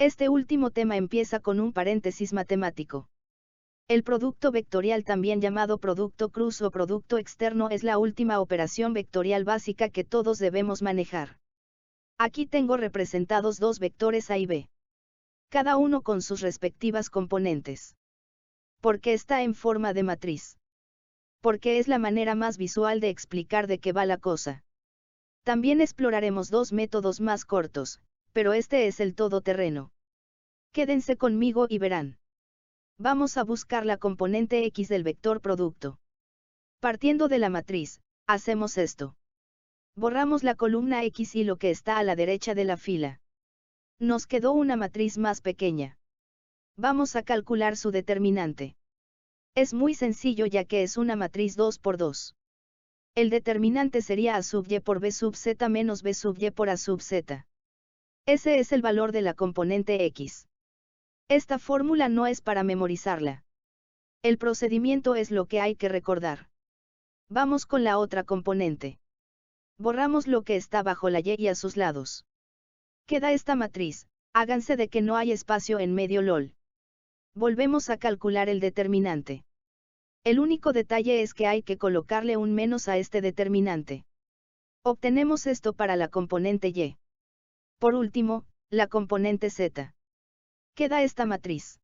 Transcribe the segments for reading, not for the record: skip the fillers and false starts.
Este último tema empieza con un paréntesis matemático. El producto vectorial, también llamado producto cruz o producto externo, es la última operación vectorial básica que todos debemos manejar. Aquí tengo representados dos vectores A y B, cada uno con sus respectivas componentes. ¿Por qué está en forma de matriz? Porque es la manera más visual de explicar de qué va la cosa. También exploraremos dos métodos más cortos, pero este es el todoterreno. Quédense conmigo y verán. Vamos a buscar la componente X del vector producto. Partiendo de la matriz, hacemos esto. Borramos la columna X y lo que está a la derecha de la fila. Nos quedó una matriz más pequeña. Vamos a calcular su determinante. Es muy sencillo ya que es una matriz 2 por 2. El determinante sería A sub y por B sub z menos B sub y por A sub z. Ese es el valor de la componente X. Esta fórmula no es para memorizarla. El procedimiento es lo que hay que recordar. Vamos con la otra componente. Borramos lo que está bajo la Y a sus lados. Queda esta matriz, háganse de que no hay espacio en medio LOL. Volvemos a calcular el determinante. El único detalle es que hay que colocarle un menos a este determinante. Obtenemos esto para la componente Y. Por último, la componente Z. Queda esta matriz,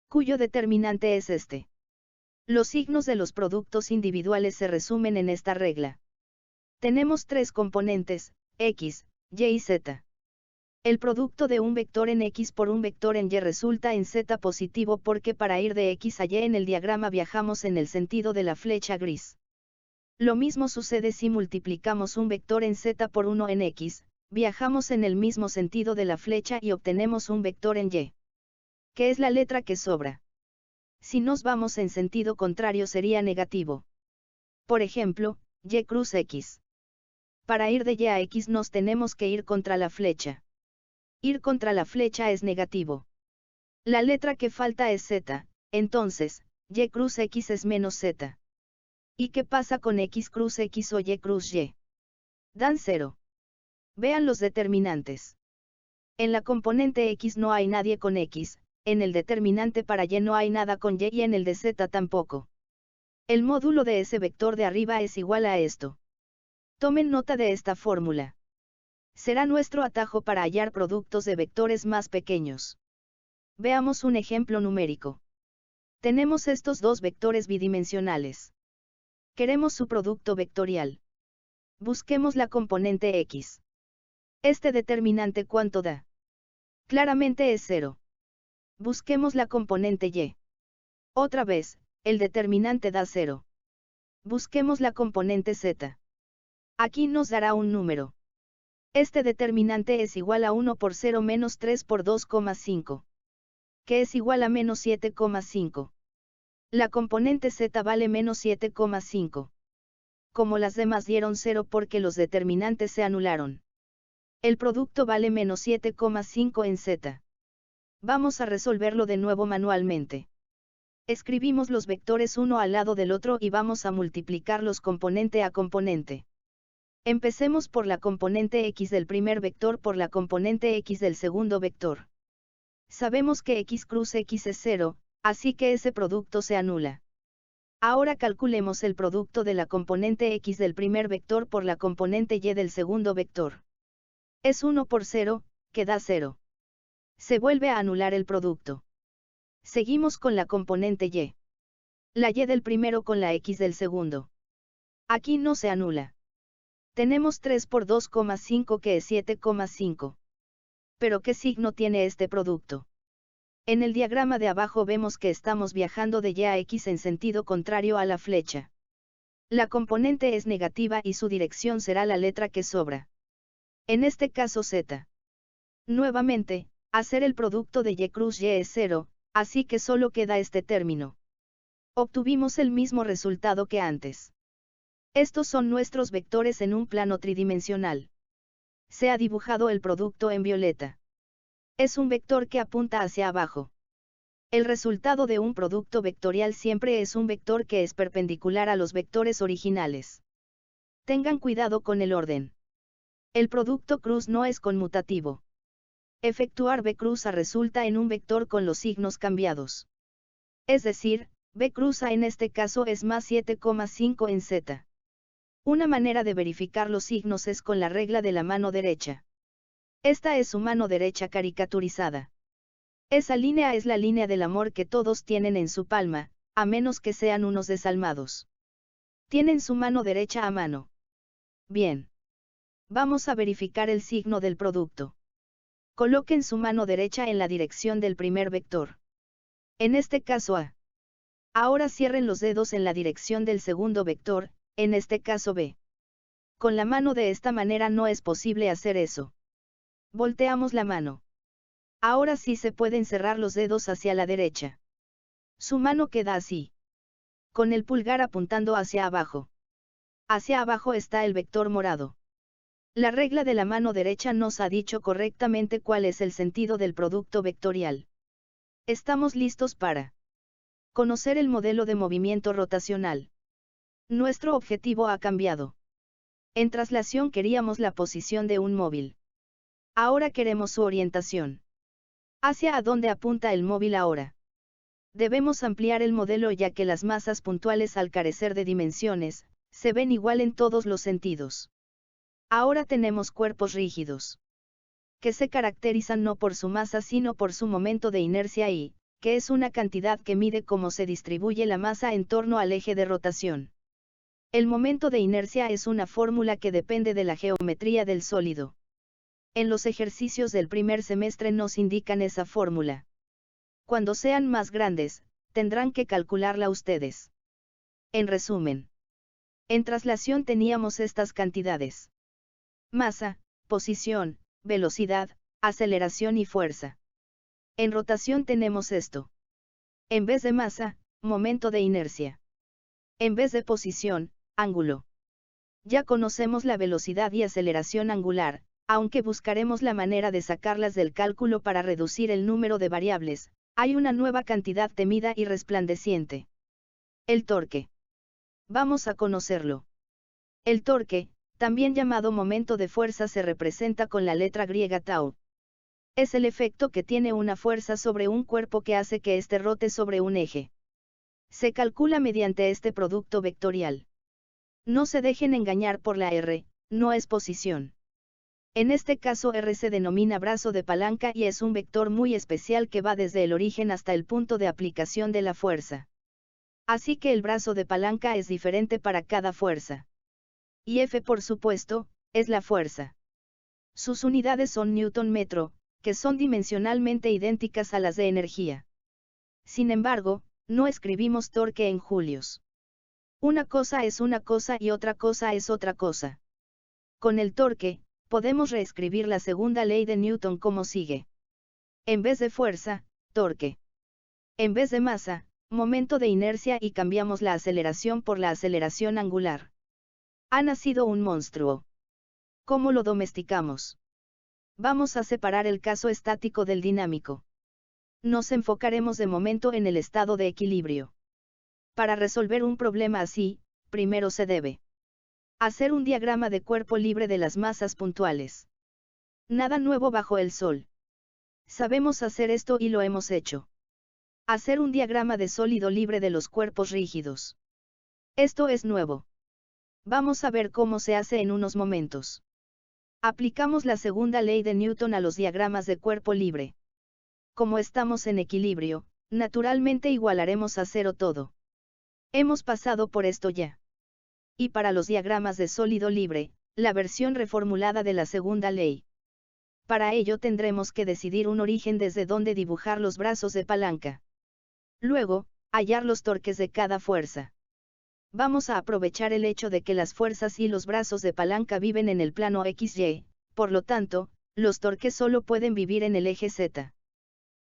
cuyo determinante es este. Los signos de los productos individuales se resumen en esta regla. Tenemos tres componentes, X, Y y Z. El producto de un vector en X por un vector en Y resulta en Z positivo porque para ir de X a Y en el diagrama viajamos en el sentido de la flecha gris. Lo mismo sucede si multiplicamos un vector en Z por uno en X, viajamos en el mismo sentido de la flecha y obtenemos un vector en Y. ¿Qué es la letra que sobra? Si nos vamos en sentido contrario sería negativo. Por ejemplo, Y cruz X. Para ir de Y a X nos tenemos que ir contra la flecha. Ir contra la flecha es negativo. La letra que falta es Z, entonces, Y cruz X es menos Z. ¿Y qué pasa con X cruz X o Y cruz Y? Dan 0. Vean los determinantes. En la componente X no hay nadie con X, en el determinante para Y no hay nada con Y y en el de Z tampoco. El módulo de ese vector de arriba es igual a esto. Tomen nota de esta fórmula. Será nuestro atajo para hallar productos de vectores más pequeños. Veamos un ejemplo numérico. Tenemos estos dos vectores bidimensionales. Queremos su producto vectorial. Busquemos la componente X. Este determinante ¿cuánto da? Claramente es 0. Busquemos la componente Y. Otra vez, el determinante da 0. Busquemos la componente Z. Aquí nos dará un número. Este determinante es igual a 1 por 0 menos 3 por 2,5. Que es igual a menos 7,5. La componente Z vale menos 7,5. Como las demás dieron 0 porque los determinantes se anularon. El producto vale menos 7,5 en Z. Vamos a resolverlo de nuevo manualmente. Escribimos los vectores uno al lado del otro y vamos a multiplicarlos componente a componente. Empecemos por la componente X del primer vector por la componente X del segundo vector. Sabemos que X cruz X es 0, así que ese producto se anula. Ahora calculemos el producto de la componente X del primer vector por la componente Y del segundo vector. Es 1 por 0, que da 0. Se vuelve a anular el producto. Seguimos con la componente Y. La Y del primero con la X del segundo. Aquí no se anula. Tenemos 3 por 2,5 que es 7,5. ¿Pero qué signo tiene este producto? En el diagrama de abajo vemos que estamos viajando de Y a X en sentido contrario a la flecha. La componente es negativa y su dirección será la letra que sobra. En este caso Z. Nuevamente, hacer el producto de Y cruz Y es 0, así que solo queda este término. Obtuvimos el mismo resultado que antes. Estos son nuestros vectores en un plano tridimensional. Se ha dibujado el producto en violeta. Es un vector que apunta hacia abajo. El resultado de un producto vectorial siempre es un vector que es perpendicular a los vectores originales. Tengan cuidado con el orden. El producto cruz no es conmutativo. efectuar B cruza resulta en un vector con los signos cambiados. Es decir, B cruza en este caso es más 7,5 en Z. Una manera de verificar los signos es con la regla de la mano derecha. Esta es su mano derecha caricaturizada. Esa línea es la línea del amor que todos tienen en su palma, a menos que sean unos desalmados. Tienen su mano derecha a mano. Bien. Vamos a verificar el signo del producto. Coloquen su mano derecha en la dirección del primer vector. En este caso A. Ahora cierren los dedos en la dirección del segundo vector, en este caso B. Con la mano de esta manera no es posible hacer eso. Volteamos la mano. Ahora sí se pueden cerrar los dedos hacia la derecha. Su mano queda así. Con el pulgar apuntando hacia abajo. Hacia abajo está el vector morado. La regla de la mano derecha nos ha dicho correctamente cuál es el sentido del producto vectorial. Estamos listos para conocer el modelo de movimiento rotacional. Nuestro objetivo ha cambiado. En traslación queríamos la posición de un móvil. Ahora queremos su orientación. ¿Hacia dónde apunta el móvil ahora? Debemos ampliar el modelo ya que las masas puntuales al carecer de dimensiones, se ven igual en todos los sentidos. Ahora tenemos cuerpos rígidos, que se caracterizan no por su masa sino por su momento de inercia y, que es una cantidad que mide cómo se distribuye la masa en torno al eje de rotación. El momento de inercia es una fórmula que depende de la geometría del sólido. En los ejercicios del primer semestre nos indican esa fórmula. Cuando sean más grandes, tendrán que calcularla ustedes. En resumen, en traslación teníamos estas cantidades: masa, posición, velocidad, aceleración y fuerza. En rotación tenemos esto. En vez de masa, momento de inercia. En vez de posición, ángulo. Ya conocemos la velocidad y aceleración angular, aunque buscaremos la manera de sacarlas del cálculo para reducir el número de variables, hay una nueva cantidad temida y resplandeciente. El torque. Vamos a conocerlo. El torque, también llamado momento de fuerza, se representa con la letra griega tau. Es el efecto que tiene una fuerza sobre un cuerpo que hace que éste rote sobre un eje. Se calcula mediante este producto vectorial. No se dejen engañar por la R, no es posición. En este caso R se denomina brazo de palanca y es un vector muy especial que va desde el origen hasta el punto de aplicación de la fuerza. Así que el brazo de palanca es diferente para cada fuerza. Y F, por supuesto, es la fuerza. Sus unidades son newton metro, que son dimensionalmente idénticas a las de energía. Sin embargo, no escribimos torque en julios. Una cosa es una cosa y otra cosa es otra cosa. Con el torque, podemos reescribir la segunda ley de Newton como sigue. En vez de fuerza, torque. En vez de masa, momento de inercia, y cambiamos la aceleración por la aceleración angular. Ha nacido un monstruo. ¿Cómo lo domesticamos? Vamos a separar el caso estático del dinámico. Nos enfocaremos de momento en el estado de equilibrio. Para resolver un problema así, primero se debe hacer un diagrama de cuerpo libre de las masas puntuales. Nada nuevo bajo el sol. Sabemos hacer esto y lo hemos hecho. Hacer un diagrama de sólido libre de los cuerpos rígidos. Esto es nuevo. Vamos a ver cómo se hace en unos momentos. Aplicamos la segunda ley de Newton a los diagramas de cuerpo libre. Como estamos en equilibrio, naturalmente igualaremos a cero todo. Hemos pasado por esto ya. Y para los diagramas de sólido libre, la versión reformulada de la segunda ley. Para ello tendremos que decidir un origen desde donde dibujar los brazos de palanca. Luego, hallar los torques de cada fuerza. Vamos a aprovechar el hecho de que las fuerzas y los brazos de palanca viven en el plano XY, por lo tanto, los torques solo pueden vivir en el eje Z.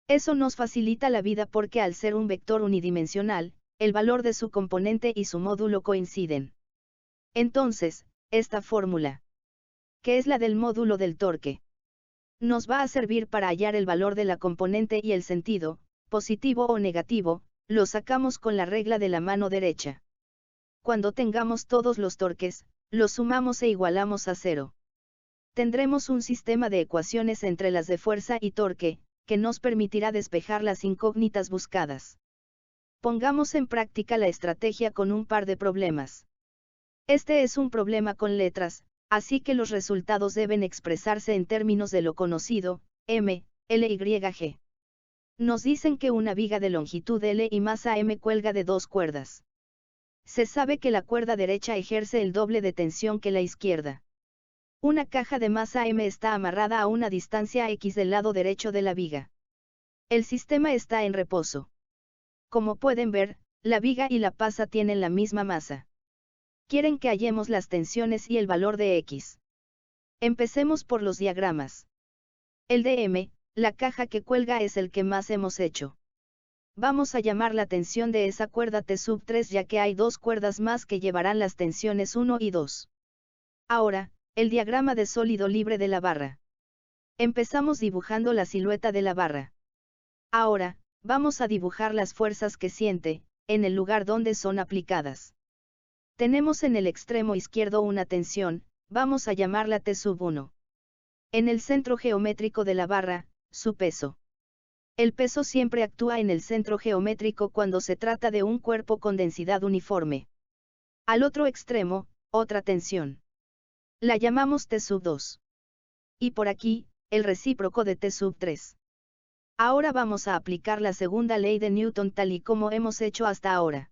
Eso nos facilita la vida porque al ser un vector unidimensional, el valor de su componente y su módulo coinciden. Entonces, esta fórmula, que es la del módulo del torque, nos va a servir para hallar el valor de la componente y el sentido, positivo o negativo, lo sacamos con la regla de la mano derecha. Cuando tengamos todos los torques, los sumamos e igualamos a cero. tendremos un sistema de ecuaciones entre las de fuerza y torque, que nos permitirá despejar las incógnitas buscadas. Pongamos en práctica la estrategia con un par de problemas. Este es un problema con letras, así que los resultados deben expresarse en términos de lo conocido, m, l, y, g. Nos dicen que una viga de longitud L y masa m cuelga de dos cuerdas. Se sabe que la cuerda derecha ejerce el doble de tensión que la izquierda. Una caja de masa m está amarrada a una distancia x del lado derecho de la viga. El sistema está en reposo. Como pueden ver, la viga y la pasa tienen la misma masa. Quieren que hallemos las tensiones y el valor de x. Empecemos por los diagramas. El de m, la caja que cuelga, es el que más hemos hecho. Vamos a llamar la tensión de esa cuerda T3, ya que hay dos cuerdas más que llevarán las tensiones 1 y 2. Ahora, el diagrama de sólido libre de la barra. Empezamos dibujando la silueta de la barra. Ahora, vamos a dibujar las fuerzas que siente, en el lugar donde son aplicadas. Tenemos en el extremo izquierdo una tensión, vamos a llamarla T1. En el centro geométrico de la barra, su peso. El peso siempre actúa en el centro geométrico cuando se trata de un cuerpo con densidad uniforme. Al otro extremo, otra tensión. La llamamos T2. Y por aquí, el recíproco de T3. Ahora vamos a aplicar la segunda ley de Newton tal y como hemos hecho hasta ahora.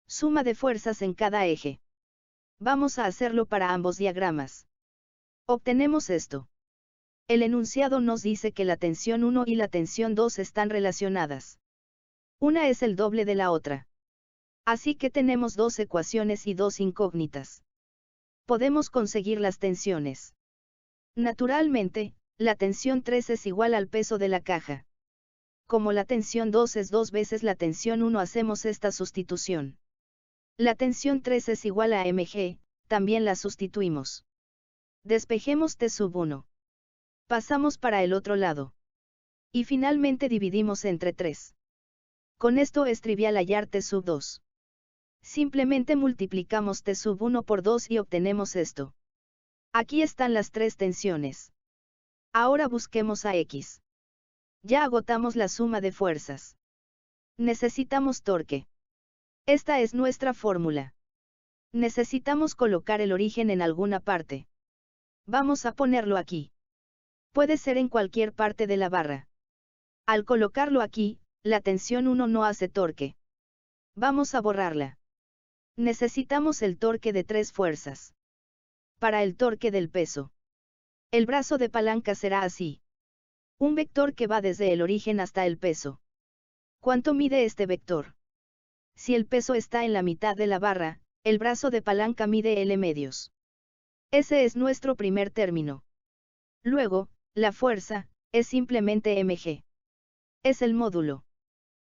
Suma de fuerzas en cada eje. Vamos a hacerlo para ambos diagramas. Obtenemos esto. El enunciado nos dice que la tensión 1 y la tensión 2 están relacionadas. Una es el doble de la otra. Así que tenemos dos ecuaciones y dos incógnitas. Podemos conseguir las tensiones. Naturalmente, la tensión 3 es igual al peso de la caja. Como la tensión 2 es 2 veces la tensión 1, hacemos esta sustitución. La tensión 3 es igual a mg, también la sustituimos. Despejemos T1. Pasamos para el otro lado. Y finalmente dividimos entre 3. Con esto es trivial hallar T2. Simplemente multiplicamos T1 por 2 y obtenemos esto. Aquí están las tres tensiones. Ahora busquemos a X. Ya agotamos la suma de fuerzas. Necesitamos torque. Esta es nuestra fórmula. Necesitamos colocar el origen en alguna parte. Vamos a ponerlo aquí. Puede ser en cualquier parte de la barra. Al colocarlo aquí, la tensión 1 no hace torque. Vamos a borrarla. Necesitamos el torque de 3 fuerzas. Para el torque del peso. El brazo de palanca será así. Un vector que va desde el origen hasta el peso. ¿Cuánto mide este vector? Si el peso está en la mitad de la barra, el brazo de palanca mide L medios. Ese es nuestro primer término. Luego, la fuerza, es simplemente mg. Es el módulo.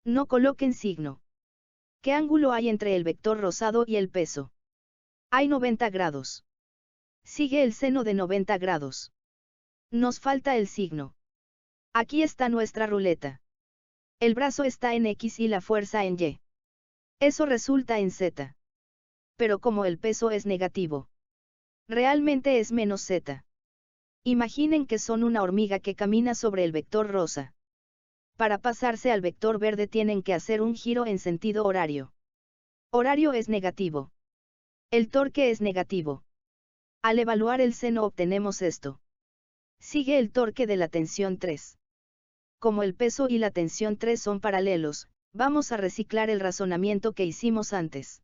No coloquen signo. ¿Qué ángulo hay entre el vector rosado y el peso? Hay 90 grados. Sigue el seno de 90 grados. Nos falta el signo. Aquí está nuestra ruleta. El brazo está en X y la fuerza en Y. Eso resulta en Z. Pero como el peso es negativo, realmente es menos Z. Imaginen que son una hormiga que camina sobre el vector rosa. Para pasarse al vector verde tienen que hacer un giro en sentido horario. Horario es negativo. El torque es negativo. Al evaluar el seno obtenemos esto. Sigue el torque de la tensión 3. Como el peso y la tensión 3 son paralelos, vamos a reciclar el razonamiento que hicimos antes.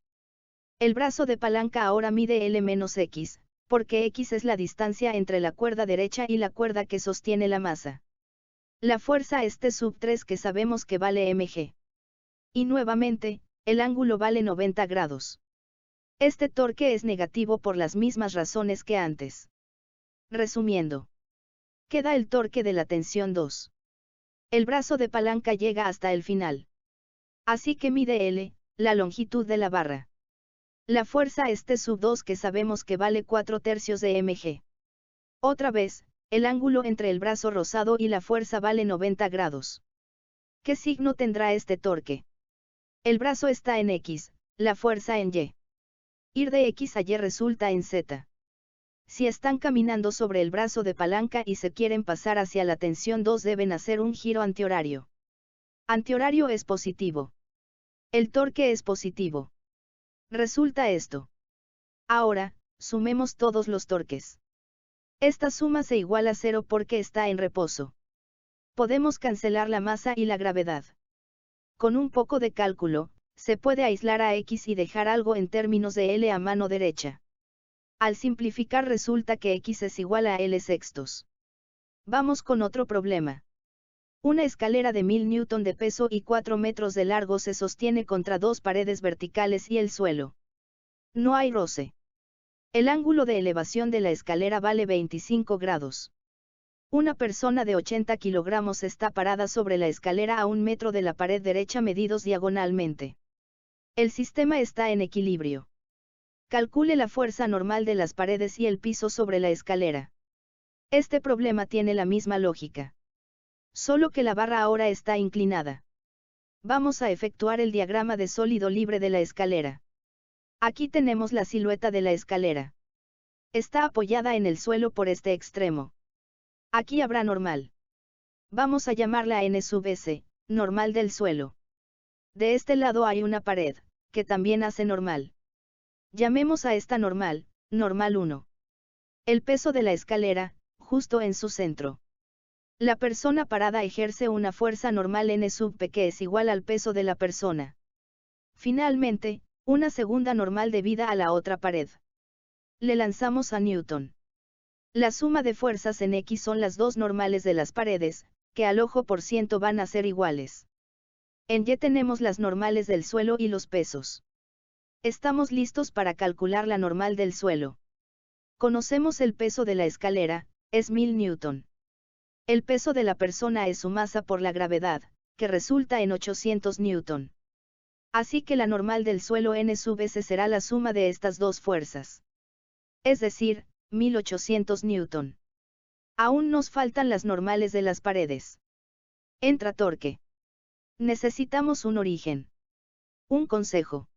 El brazo de palanca ahora mide L menos X, porque X es la distancia entre la cuerda derecha y la cuerda que sostiene la masa. La fuerza es T3 que sabemos que vale mg. Y nuevamente, el ángulo vale 90 grados. Este torque es negativo por las mismas razones que antes. Resumiendo. Queda el torque de la tensión 2. El brazo de palanca llega hasta el final. Así que mide L, la longitud de la barra. La fuerza es T2 que sabemos que vale 4/3 de mg. Otra vez, el ángulo entre el brazo rosado y la fuerza vale 90 grados. ¿Qué signo tendrá este torque? El brazo está en X, la fuerza en Y. Ir de X a Y resulta en Z. Si están caminando sobre el brazo de palanca y se quieren pasar hacia la tensión 2 deben hacer un giro antihorario. Antihorario es positivo. El torque es positivo. Resulta esto. Ahora, sumemos todos los torques. Esta suma se iguala a 0 porque está en reposo. Podemos cancelar la masa y la gravedad. Con un poco de cálculo, se puede aislar a X y dejar algo en términos de L a mano derecha. Al simplificar resulta que X es igual a L sextos. Vamos con otro problema. Una escalera de 1000 Newton de peso y 4 metros de largo se sostiene contra dos paredes verticales y el suelo. No hay roce. El ángulo de elevación de la escalera vale 25 grados. Una persona de 80 kilogramos está parada sobre la escalera a 1 metro de la pared derecha medidos diagonalmente. El sistema está en equilibrio. Calcule la fuerza normal de las paredes y el piso sobre la escalera. Este problema tiene la misma lógica. Solo que la barra ahora está inclinada. Vamos a efectuar el diagrama de sólido libre de la escalera. Aquí tenemos la silueta de la escalera. Está apoyada en el suelo por este extremo. Aquí habrá normal. Vamos a llamarla N sub S, normal del suelo. De este lado hay una pared, que también hace normal. Llamemos a esta normal, normal 1. El peso de la escalera, justo en su centro. La persona parada ejerce una fuerza normal N sub P que es igual al peso de la persona. Finalmente, una segunda normal debida a la otra pared. Le lanzamos a Newton. La suma de fuerzas en X son las dos normales de las paredes, que al ojo por ciento van a ser iguales. En Y tenemos las normales del suelo y los pesos. Estamos listos para calcular la normal del suelo. Conocemos el peso de la escalera, es 1000 Newton. El peso de la persona es su masa por la gravedad, que resulta en 800 Newton. Así que la normal del suelo N sub S será la suma de estas dos fuerzas. Es decir, 1800 Newton. Aún nos faltan las normales de las paredes. Entra torque. Necesitamos un origen. Un consejo.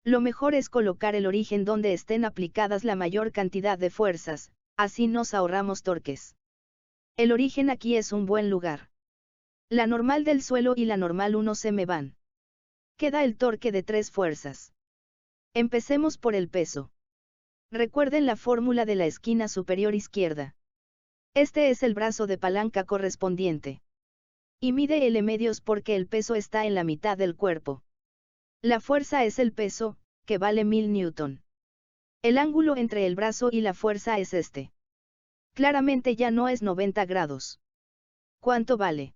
Lo mejor es colocar el origen donde estén aplicadas la mayor cantidad de fuerzas, así nos ahorramos torques. El origen aquí es un buen lugar. La normal del suelo y la normal 1 se me van. Queda el torque de 3 fuerzas. Empecemos por el peso. Recuerden la fórmula de la esquina superior izquierda. Este es el brazo de palanca correspondiente. Y mide L medios porque el peso está en la mitad del cuerpo. La fuerza es el peso, que vale 1000 Newton. El ángulo entre el brazo y la fuerza es este. Claramente ya no es 90 grados. ¿Cuánto vale?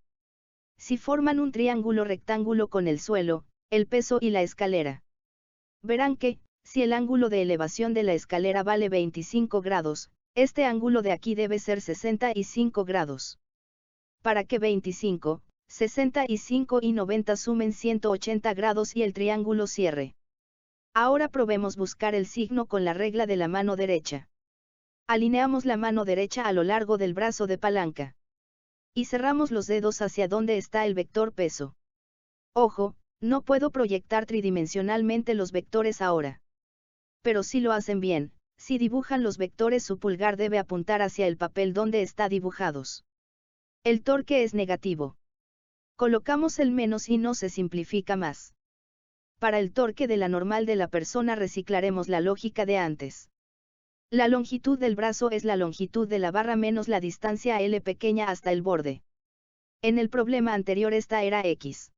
Si forman un triángulo rectángulo con el suelo, el peso y la escalera. Verán que, si el ángulo de elevación de la escalera vale 25 grados, este ángulo de aquí debe ser 65 grados. Para que 25, 65 y 90 sumen 180 grados y el triángulo cierre. Ahora probemos buscar el signo con la regla de la mano derecha. Alineamos la mano derecha a lo largo del brazo de palanca. Y cerramos los dedos hacia donde está el vector peso. Ojo, no puedo proyectar tridimensionalmente los vectores ahora. Pero si lo hacen bien, si dibujan los vectores su pulgar debe apuntar hacia el papel donde está dibujados. El torque es negativo. Colocamos el menos y no se simplifica más. Para el torque de la normal de la persona reciclaremos la lógica de antes. La longitud del brazo es la longitud de la barra menos la distancia L pequeña hasta el borde. En el problema anterior esta era X.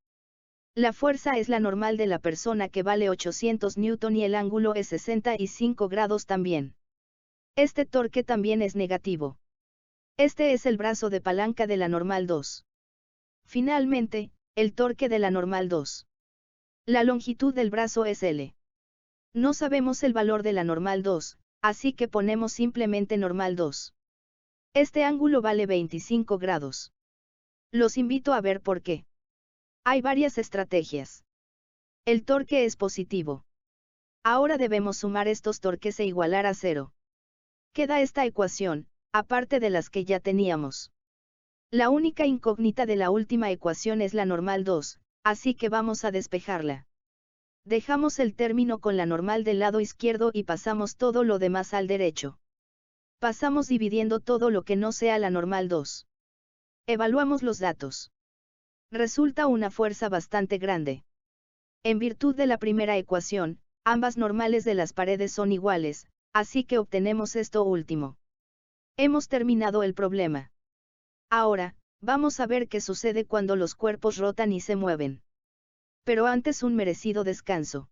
La fuerza es la normal de la persona que vale 800 Newton y el ángulo es 65 grados también. Este torque también es negativo. Este es el brazo de palanca de la normal 2. Finalmente, el torque de la normal 2. La longitud del brazo es L. No sabemos el valor de la normal 2, así que ponemos simplemente normal 2. Este ángulo vale 25 grados. Los invito a ver por qué. Hay varias estrategias. El torque es positivo. Ahora debemos sumar estos torques e igualar a 0. Queda esta ecuación, aparte de las que ya teníamos. La única incógnita de la última ecuación es la normal 2, así que vamos a despejarla. Dejamos el término con la normal del lado izquierdo y pasamos todo lo demás al derecho. Pasamos dividiendo todo lo que no sea la normal 2. Evaluamos los datos. Resulta una fuerza bastante grande. En virtud de la primera ecuación, ambas normales de las paredes son iguales, así que obtenemos esto último. Hemos terminado el problema. Ahora, vamos a ver qué sucede cuando los cuerpos rotan y se mueven. Pero antes un merecido descanso.